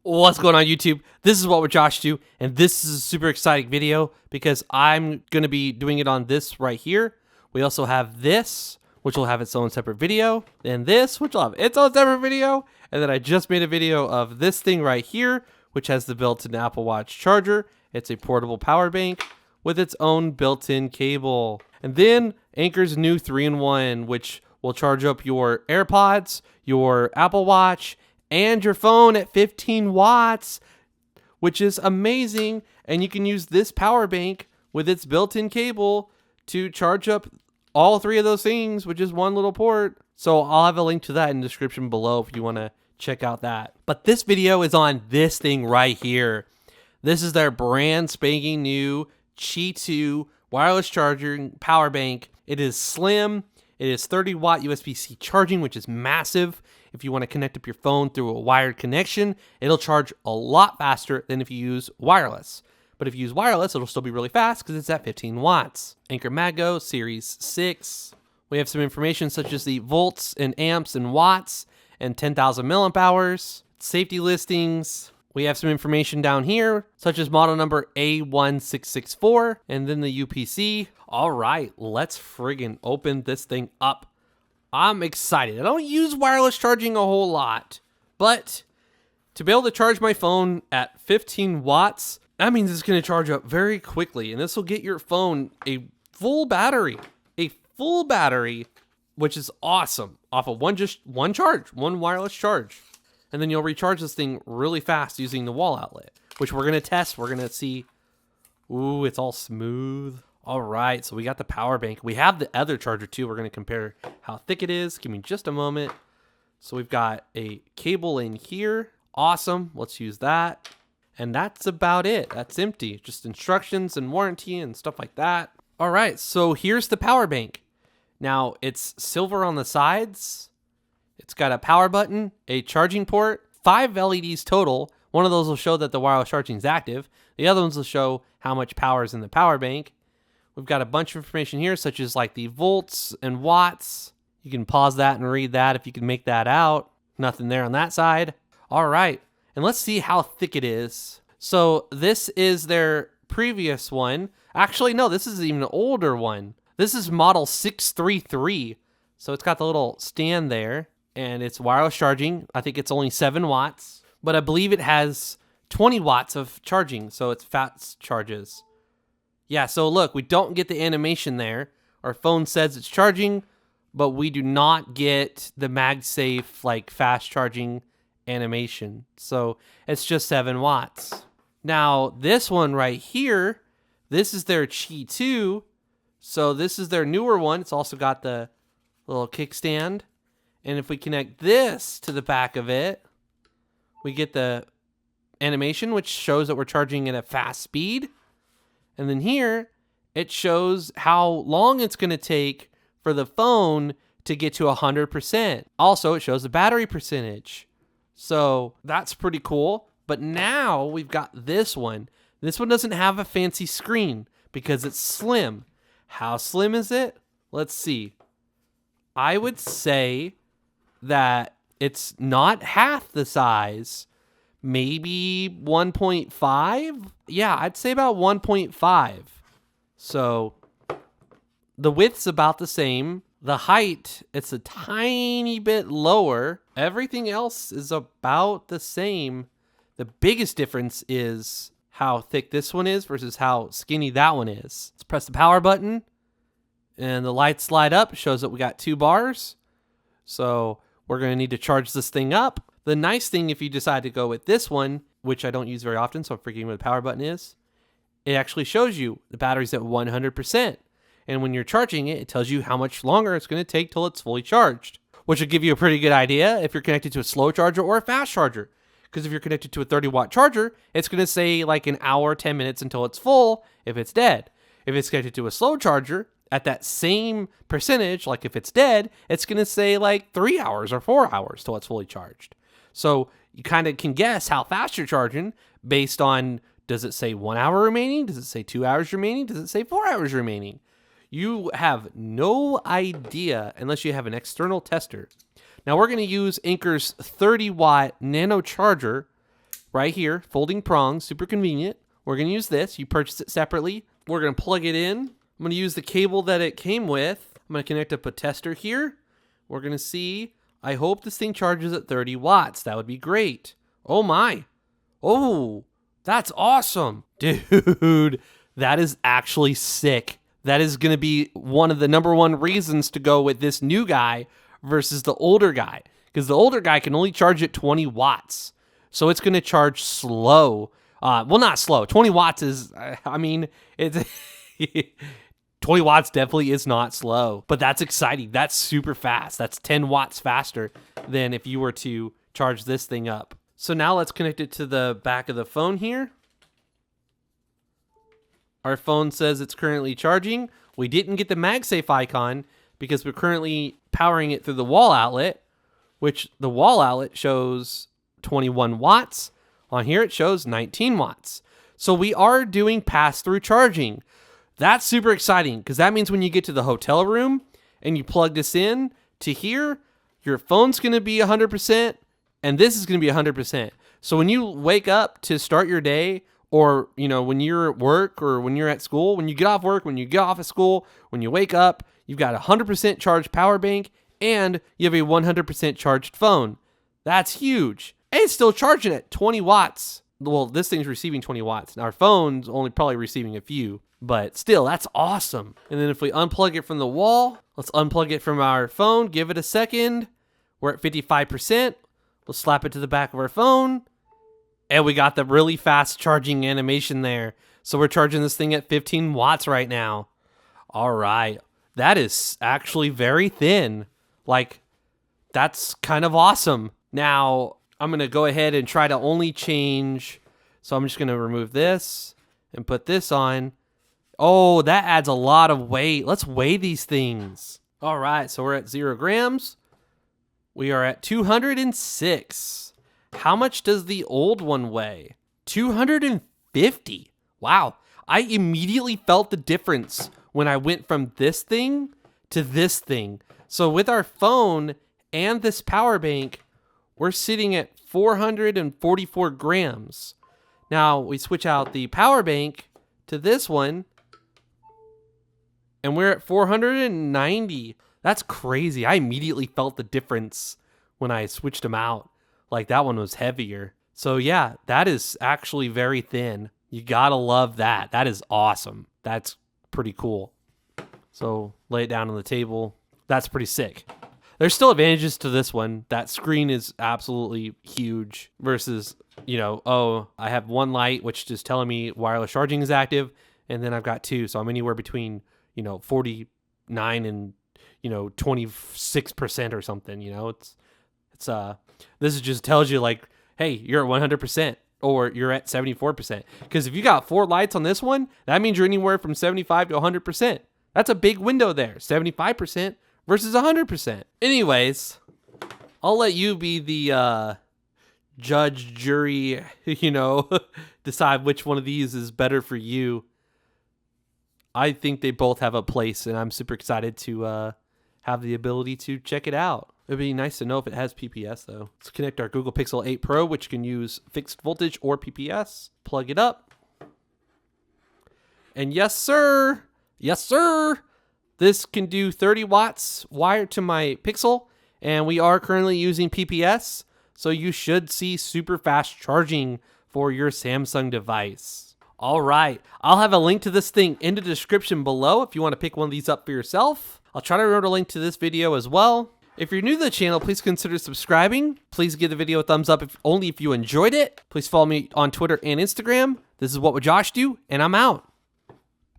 What's going on YouTube? This is what we're Qi2, and this is a super exciting video because I'm going to be doing it on this right here. We also have this, which will have its own separate video, and this, which will have its own separate video, and then I just made a video of this thing right here, which has the built-in Apple Watch charger. It's a portable power bank with its own built-in cable. And then Anker's new 3-in-1, which will charge up your AirPods, your Apple Watch, and your phone at 15 watts, which is amazing. And you can use this power bank with its built-in cable to charge up all three of those things, which is one little port. So I'll have a link to that in the description below if you want to check out that. But this video is on this thing right here. This is their brand spanking new Qi2 wireless charging power bank. It is slim. It is 30 watt USB-C charging, which is massive. If you want to connect up your phone through a wired connection, it'll charge a lot faster than if you use wireless. But if you use wireless, it'll still be really fast because it's at 15 watts. Anker MagGo Series 6. We have some information such as the volts and amps and watts and 10,000 milliamp hours. Safety listings. We have some information down here, such as model number A1664, and then the UPC. All right, let's friggin' open this thing up. I'm excited. I don't use wireless charging a whole lot, but to be able to charge my phone at 15 watts, that means it's going to charge up very quickly, and this will get your phone a full battery, which is awesome, off of one charge, one wireless charge. And then you'll recharge this thing really fast using the wall outlet, which we're going to test. We're going to see. Ooh, it's all smooth. All right, so we got the power bank. We have the other charger too. We're going to compare how thick it is. Give me just a moment. So we've got a cable in here. Awesome. Let's use that. And that's about it. That's empty. Just instructions and warranty and stuff like that. All right, so here's the power bank. Now, it's silver on the sides. It's got a power button, a charging port, 5 LEDs total. One of those will show that the wireless charging is active. The other ones will show how much power is in the power bank. We've got a bunch of information here, such as like the volts and watts. You can pause that and read that if you can make that out. Nothing there on that side. All right, and let's see how thick it is. So this is their previous one. Actually, no, this is even an older one. This is model 633. So it's got the little stand there, and it's wireless charging. I think it's only 7 watts, but I believe it has 20 watts of charging, so it's fast charges. Yeah, so look, we don't get the animation there. Our phone says it's charging, but we do not get the MagSafe like fast charging animation. So it's just 7 watts. Now, this one right here, this is their Qi2. So this is their newer one. It's also got the little kickstand. And if we connect this to the back of it, we get the animation, which shows that we're charging at a fast speed. And then here, it shows how long it's going to take for the phone to get to 100%. Also, it shows the battery percentage. So that's pretty cool. But now we've got this one. This one doesn't have a fancy screen because it's slim. How slim is it? Let's see. I would say that it's not half the size. Maybe 1.5? Yeah, I'd say about 1.5. So the width's about the same. The height, it's a tiny bit lower. Everything else is about the same. The biggest difference is how thick this one is versus how skinny that one is. Let's press the power button, and the lights light up. It shows that we got 2 bars. So we're going to need to charge this thing up. The nice thing, if you decide to go with this one, which I don't use very often, so I'm forgetting where the power button is, it actually shows you the battery's at 100%. And when you're charging it, it tells you how much longer it's going to take till it's fully charged, which will give you a pretty good idea if you're connected to a slow charger or a fast charger. Because if you're connected to a 30-watt charger, it's going to say like an hour, 10 minutes until it's full if it's dead. If it's connected to a slow charger, at that same percentage, like if it's dead, it's going to say like 3 hours or 4 hours till it's fully charged. So you kind of can guess how fast you're charging based on, does it say 1 hour remaining? Does it say 2 hours remaining? Does it say 4 hours remaining? You have no idea unless you have an external tester. Now we're going to use Anker's 30-watt nano charger. right here, folding prongs, super convenient. We're going to use this. You purchase it separately. We're going to plug it in. I'm going to use the cable that it came with. I'm going to connect up a tester here. We're going to see. I hope this thing charges at 30 watts. That would be great. Oh my. Oh, that's awesome. Dude, that is actually sick. That is going to be one of the #1 reasons to go with this new guy versus the older guy. Because the older guy can only charge at 20 watts. So it's going to charge slow. Well, not slow. 20 watts is, I mean, it's 20 watts definitely is not slow. But that's exciting. That's super fast. That's 10 watts faster than if you were to charge this thing up. So now let's connect it to the back of the phone here. Our phone says it's currently charging. We didn't get the MagSafe icon because we're currently powering it through the wall outlet, which the wall outlet shows 21 watts. On here it shows 19 watts. So we are doing pass-through charging. That's super exciting because that means when you get to the hotel room and you plug this in to here, your phone's going to be 100% and this is going to be 100%. So when you wake up to start your day, or, you know, when you're at work or when you're at school, when you get off work, when you get off of school, when you wake up, you've got a 100% charged power bank and you have a 100% charged phone. That's huge. And it's still charging at 20 watts. Well, this thing's receiving 20 watts. Now, our phone's only probably receiving a few, but still, that's awesome. And then if we unplug it from the wall, let's unplug it from our phone. Give it a second. We're at 55%. We'll slap it to the back of our phone. And we got the really fast charging animation there. So we're charging this thing at 15 watts right now. All right. That is actually very thin. Like, that's kind of awesome. Now, I'm going to go ahead and try to only change. So I'm just going to remove this and put this on. Oh, that adds a lot of weight. Let's weigh these things. All right. So we're at 0 grams. We are at 206. How much does the old one weigh? 250. Wow. I immediately felt the difference when I went from this thing to this thing. So with our phone and this power bank, we're sitting at 444 grams. Now we switch out the power bank to this one and we're at 490. That's crazy. I immediately felt the difference when I switched them out. Like, that one was heavier. So yeah, that is actually very thin. You gotta love that. That is awesome. That's pretty cool. So lay it down on the table. That's pretty sick. There's still advantages to this one. That screen is absolutely huge versus, you know, oh, I have one light, which is telling me wireless charging is active. And then I've got two. So I'm anywhere between, you know, 49 and, you know, 26% or something, you know, this just tells you like, hey, you're at 100% or you're at 74%. Because if you got 4 lights on this one, that means you're anywhere from 75 to 100%. That's a big window there, 75% versus 100%. Anyways, I'll let you be the judge, jury, you know, decide which one of these is better for you. I think they both have a place, and I'm super excited to have the ability to check it out. It'd be nice to know if it has PPS, though. Let's connect our Google Pixel 8 Pro, which can use fixed voltage or PPS. Plug it up. And yes, sir. Yes, sir. This can do 30 watts wired to my Pixel. And we are currently using PPS. So you should see super fast charging for your Samsung device. All right. I'll have a link to this thing in the description below if you want to pick one of these up for yourself. I'll try to remember to link to this video as well. If you're new to the channel, please consider subscribing. Please give the video a thumbs up only if you enjoyed it. Please follow me on Twitter and Instagram. This is What Would Josh Do? And I'm out.